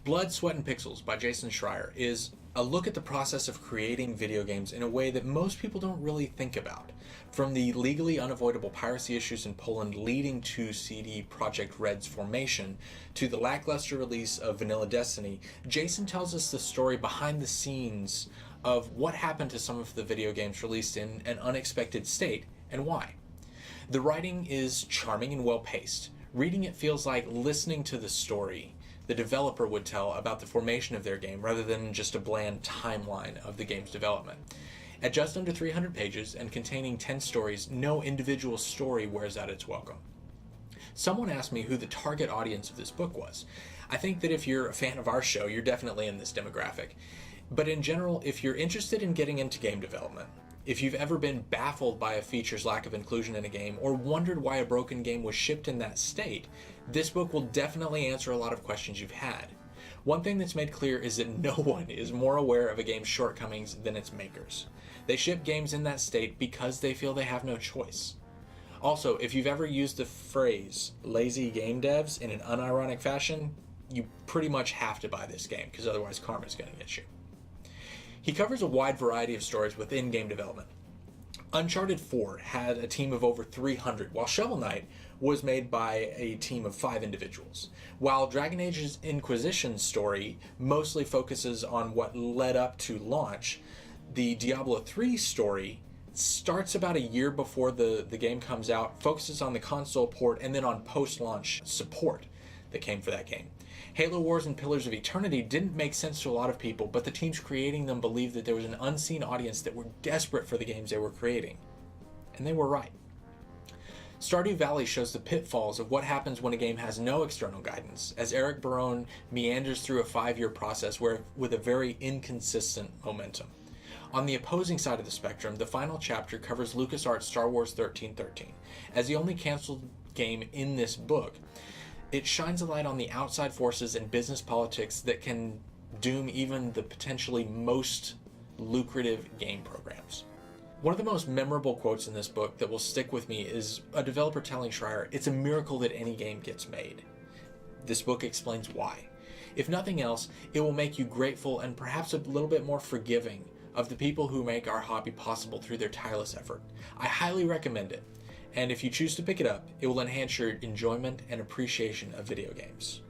Blood, Sweat, and Pixels by Jason Schreier is a look at the process of creating video games in a way that most people don't really think about. From the legally unavoidable piracy issues in Poland leading to CD Projekt Red's formation, to the lackluster release of Vanilla Destiny, Jason tells us the story behind the scenes of what happened to some of the video games released in an unexpected state, and why. The writing is charming and well-paced. Reading it feels like listening to the story the developer would tell about the formation of their game rather than just a bland timeline of the game's development. At just under 300 pages and containing 10 stories, no individual story wears out its welcome. Someone asked me who the target audience of this book was. I think that if you're a fan of our show, you're definitely in this demographic. But in general, if you're interested in getting into game development, if you've ever been baffled by a feature's lack of inclusion in a game or wondered why a broken game was shipped in that state, this book will definitely answer a lot of questions you've had. One thing that's made clear is that no one is more aware of a game's shortcomings than its makers. They ship games in that state because they feel they have no choice. Also, if you've ever used the phrase lazy game devs in an unironic fashion, you pretty much have to buy this game because otherwise karma's going to get you. He covers a wide variety of stories within game development. Uncharted 4 had a team of over 300, while Shovel Knight was made by a team of 5 individuals. While Dragon Age's Inquisition story mostly focuses on what led up to launch, the Diablo 3 story starts about a year before the game comes out, focuses on the console port, and then on post-launch support that came for that game. Halo Wars and Pillars of Eternity didn't make sense to a lot of people, but the teams creating them believed that there was an unseen audience that were desperate for the games they were creating. And they were right. Stardew Valley shows the pitfalls of what happens when a game has no external guidance, as Eric Barone meanders through a 5-year process with a very inconsistent momentum. On the opposing side of the spectrum, the final chapter covers LucasArts' Star Wars 1313. As the only canceled game in this book, it shines a light on the outside forces and business politics that can doom even the potentially most lucrative game programs. One of the most memorable quotes in this book that will stick with me is a developer telling Schreier, "It's a miracle that any game gets made." This book explains why. If nothing else, it will make you grateful and perhaps a little bit more forgiving of the people who make our hobby possible through their tireless effort. I highly recommend it. And if you choose to pick it up, it will enhance your enjoyment and appreciation of video games.